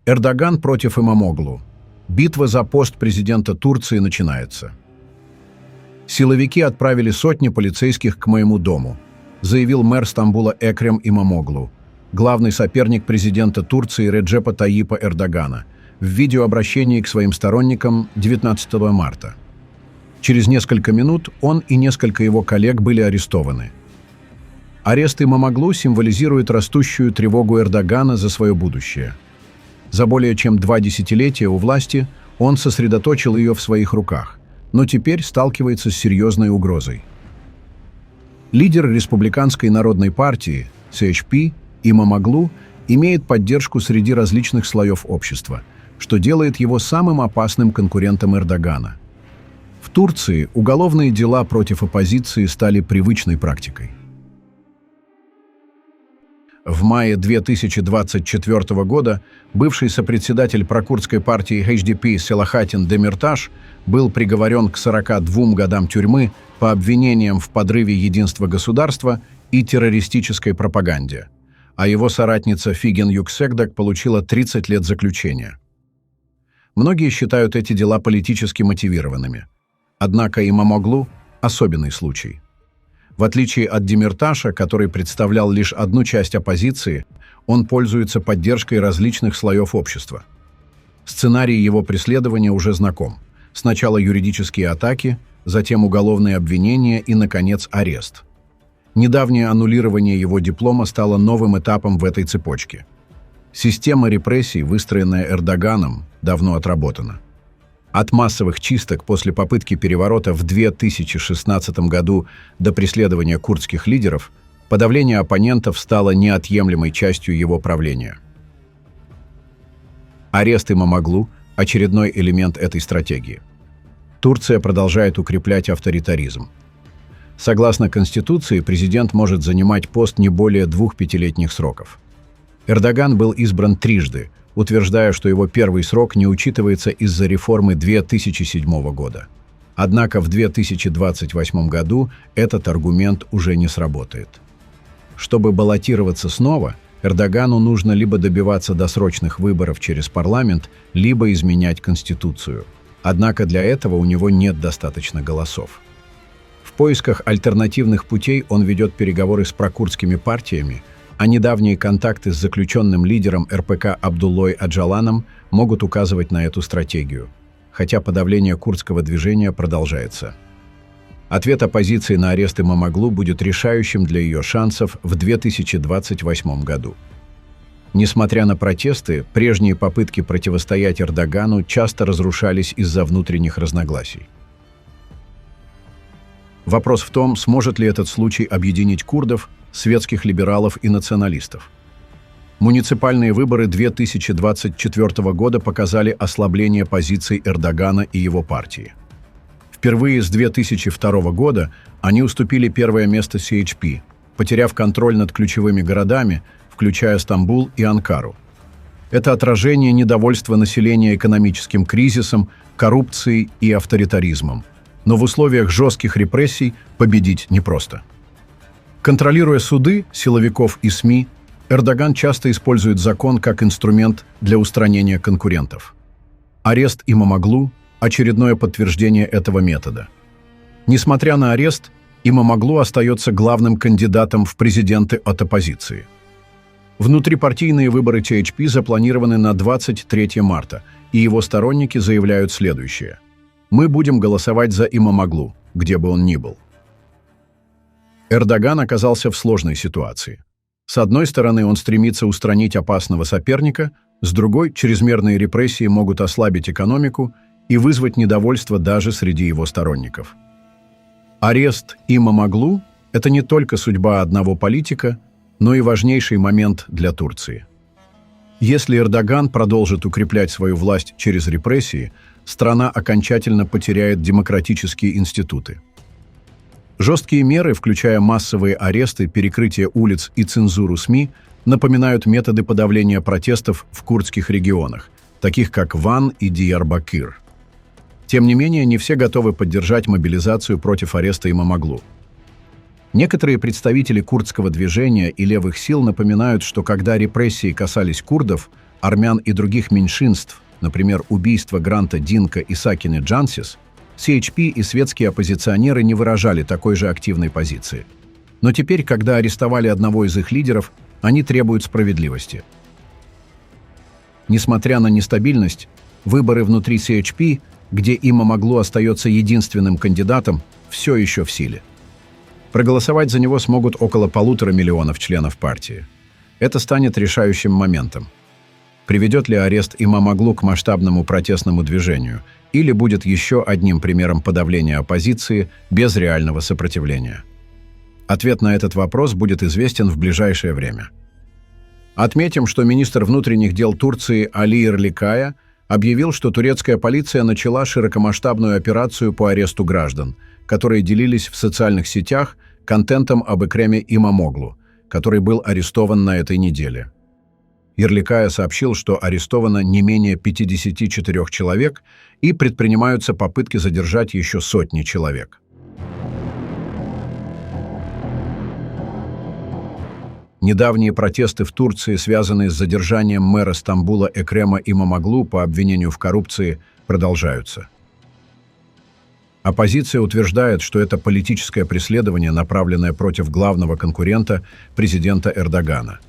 Эрдоган против Имамоглу. Битва за пост президента Турции начинается. Силовики отправили сотни полицейских к моему дому, заявил мэр Стамбула Экрем Имамоглу, главный соперник президента Турции Реджепа Тайипа Эрдогана, в видеообращении к своим сторонникам 19 марта. Через несколько минут он и несколько его коллег были арестованы. Арест Имамоглу символизирует растущую тревогу Эрдогана за свое будущее. За более чем 2 десятилетия у власти он сосредоточил ее в своих руках, но теперь сталкивается с серьезной угрозой. Лидер Республиканской народной партии, CHP, Имамоглу, имеет поддержку среди различных слоев общества, что делает его самым опасным конкурентом Эрдогана. В Турции уголовные дела против оппозиции стали привычной практикой. В мае 2024 года бывший сопредседатель прокурдской партии HDP Селахатин Демирташ был приговорен к 42 годам тюрьмы по обвинениям в подрыве единства государства и террористической пропаганде, а его соратница Фиген Юксекдак получила 30 лет заключения. Многие считают эти дела политически мотивированными. Однако Имамоглу – особенный случай. В отличие от Демирташа, который представлял лишь одну часть оппозиции, он пользуется поддержкой различных слоев общества. Сценарий его преследования уже знаком. Сначала юридические атаки, затем уголовные обвинения и, наконец, арест. Недавнее аннулирование его диплома стало новым этапом в этой цепочке. Система репрессий, выстроенная Эрдоганом, давно отработана. От массовых чисток после попытки переворота в 2016 году до преследования курдских лидеров, подавление оппонентов стало неотъемлемой частью его правления. Арест Имамоглу – очередной элемент этой стратегии. Турция продолжает укреплять авторитаризм. Согласно Конституции, президент может занимать пост не более 2 пятилетних сроков. Эрдоган был избран трижды, утверждая, что его первый срок не учитывается из-за реформы 2007 года. Однако в 2028 году этот аргумент уже не сработает. Чтобы баллотироваться снова, Эрдогану нужно либо добиваться досрочных выборов через парламент, либо изменять Конституцию. Однако для этого у него нет достаточно голосов. В поисках альтернативных путей он ведет переговоры с прокурдскими партиями, а недавние контакты с заключенным лидером РПК Абдуллой Аджаланом могут указывать на эту стратегию, хотя подавление курдского движения продолжается. Ответ оппозиции на арест Имамоглу будет решающим для ее шансов в 2028 году. Несмотря на протесты, прежние попытки противостоять Эрдогану часто разрушались из-за внутренних разногласий. Вопрос в том, сможет ли этот случай объединить курдов, светских либералов и националистов. Муниципальные выборы 2024 года показали ослабление позиций Эрдогана и его партии. Впервые с 2002 года они уступили первое место CHP, потеряв контроль над ключевыми городами, включая Стамбул и Анкару. Это отражение недовольства населения экономическим кризисом, коррупцией и авторитаризмом. Но в условиях жестких репрессий победить непросто. Контролируя суды, силовиков и СМИ, Эрдоган часто использует закон как инструмент для устранения конкурентов. Арест Имамоглу – очередное подтверждение этого метода. Несмотря на арест, Имамоглу остается главным кандидатом в президенты от оппозиции. Внутрипартийные выборы CHP запланированы на 23 марта, и его сторонники заявляют следующее: «Мы будем голосовать за Имамоглу, где бы он ни был». Эрдоган оказался в сложной ситуации. С одной стороны, он стремится устранить опасного соперника, с другой, чрезмерные репрессии могут ослабить экономику и вызвать недовольство даже среди его сторонников. Арест Имамоглу – это не только судьба одного политика, но и важнейший момент для Турции. Если Эрдоган продолжит укреплять свою власть через репрессии, страна окончательно потеряет демократические институты. Жесткие меры, включая массовые аресты, перекрытие улиц и цензуру СМИ, напоминают методы подавления протестов в курдских регионах, таких как Ван и Диярбакыр. Тем не менее, не все готовы поддержать мобилизацию против ареста Имамоглу. Некоторые представители курдского движения и левых сил напоминают, что когда репрессии касались курдов, армян и других меньшинств, например, убийство Гранта Динка и Сакины Джансис, CHP и светские оппозиционеры не выражали такой же активной позиции. Но теперь, когда арестовали одного из их лидеров, они требуют справедливости. Несмотря на нестабильность, выборы внутри CHP, где Имамоглу остается единственным кандидатом, все еще в силе. Проголосовать за него смогут около 1,5 миллиона членов партии. Это станет решающим моментом. Приведет ли арест Имамоглу к масштабному протестному движению или будет еще одним примером подавления оппозиции без реального сопротивления? Ответ на этот вопрос будет известен в ближайшее время. Отметим, что министр внутренних дел Турции Али Ирликая объявил, что турецкая полиция начала широкомасштабную операцию по аресту граждан, которые делились в социальных сетях контентом об Экреме Имамоглу, который был арестован на этой неделе. Ирликая сообщил, что арестовано не менее 54 человек и предпринимаются попытки задержать еще сотни человек. Недавние протесты в Турции, связанные с задержанием мэра Стамбула Экрема Имамоглу по обвинению в коррупции, продолжаются. Оппозиция утверждает, что это политическое преследование, направленное против главного конкурента президента Эрдогана.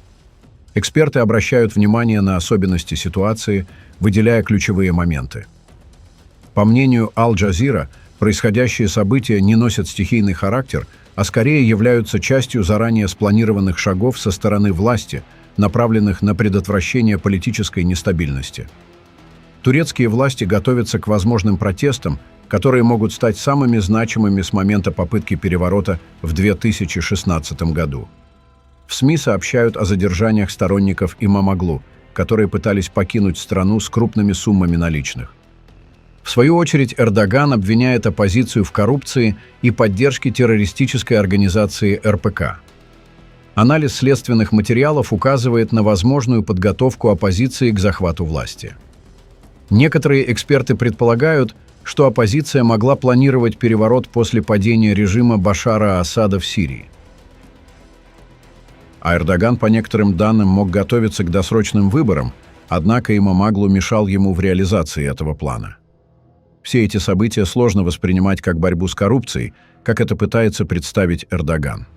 Эксперты обращают внимание на особенности ситуации, выделяя ключевые моменты. По мнению Аль-Джазира, происходящие события не носят стихийный характер, а скорее являются частью заранее спланированных шагов со стороны власти, направленных на предотвращение политической нестабильности. Турецкие власти готовятся к возможным протестам, которые могут стать самыми значимыми с момента попытки переворота в 2016 году. В СМИ сообщают о задержаниях сторонников Имамоглу, которые пытались покинуть страну с крупными суммами наличных. В свою очередь, Эрдоган обвиняет оппозицию в коррупции и поддержке террористической организации РПК. Анализ следственных материалов указывает на возможную подготовку оппозиции к захвату власти. Некоторые эксперты предполагают, что оппозиция могла планировать переворот после падения режима Башара Асада в Сирии. А Эрдоган, по некоторым данным, мог готовиться к досрочным выборам, однако Имамоглу мешал ему в реализации этого плана. Все эти события сложно воспринимать как борьбу с коррупцией, как это пытается представить Эрдоган.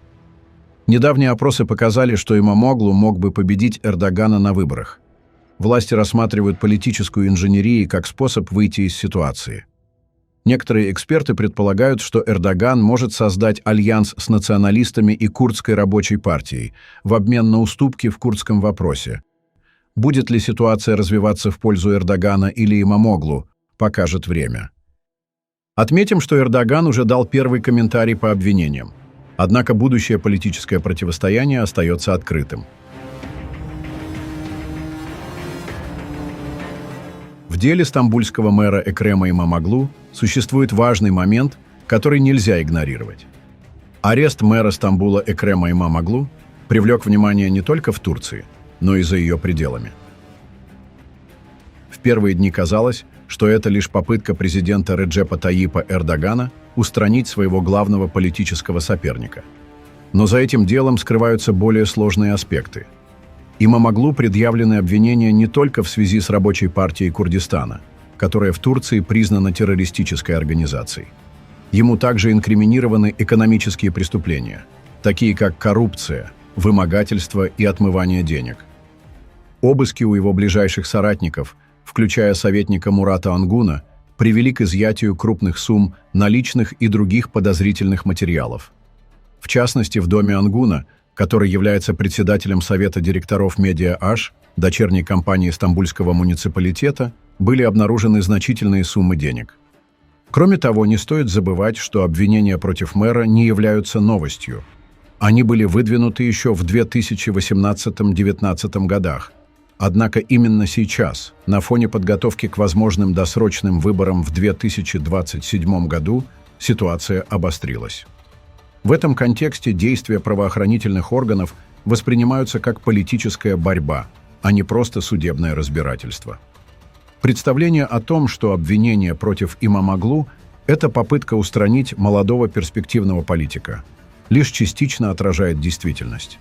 Недавние опросы показали, что Имамоглу мог бы победить Эрдогана на выборах. Власти рассматривают политическую инженерию как способ выйти из ситуации. Некоторые эксперты предполагают, что Эрдоган может создать альянс с националистами и курдской рабочей партией в обмен на уступки в курдском вопросе. Будет ли ситуация развиваться в пользу Эрдогана или Имамоглу, покажет время. Отметим, что Эрдоган уже дал первый комментарий по обвинениям. Однако будущее политическое противостояние остается открытым. В деле стамбульского мэра Экрема Имамоглу существует важный момент, который нельзя игнорировать. Арест мэра Стамбула Экрема Имамоглу привлек внимание не только в Турции, но и за ее пределами. В первые дни казалось, что это лишь попытка президента Реджепа Тайипа Эрдогана устранить своего главного политического соперника. Но за этим делом скрываются более сложные аспекты. Имамоглу предъявлены обвинения не только в связи с рабочей партией Курдистана, которая в Турции признана террористической организацией. Ему также инкриминированы экономические преступления, такие как коррупция, вымогательство и отмывание денег. Обыски у его ближайших соратников, включая советника Мурата Ангуна, привели к изъятию крупных сумм наличных и других подозрительных материалов. В частности, в доме Ангуна, который является председателем Совета директоров Медиа-Аш, дочерней компании Стамбульского муниципалитета, были обнаружены значительные суммы денег. Кроме того, не стоит забывать, что обвинения против мэра не являются новостью. Они были выдвинуты еще в 2018-2019 годах. Однако именно сейчас, на фоне подготовки к возможным досрочным выборам в 2027 году, ситуация обострилась. В этом контексте действия правоохранительных органов воспринимаются как политическая борьба, а не просто судебное разбирательство. Представление о том, что обвинение против Имамоглу – это попытка устранить молодого перспективного политика, лишь частично отражает действительность.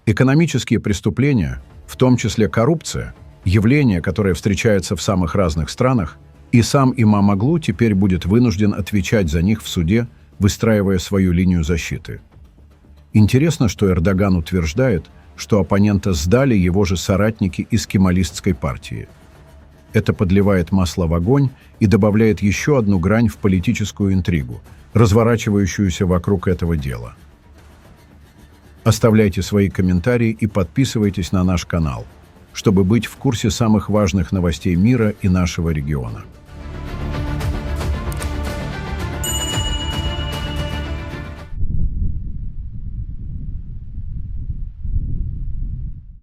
Экономические преступления, в том числе коррупция, Явление, которое встречается в самых разных странах, и сам имам Оглу теперь будет вынужден отвечать за них в суде, выстраивая свою линию защиты. Интересно, что Эрдоган утверждает, что оппонента сдали его же соратники из кемалистской партии. Это подливает масло в огонь и добавляет еще одну грань в политическую интригу, разворачивающуюся вокруг этого дела. Оставляйте свои комментарии и подписывайтесь на наш канал, чтобы быть в курсе самых важных новостей мира и нашего региона.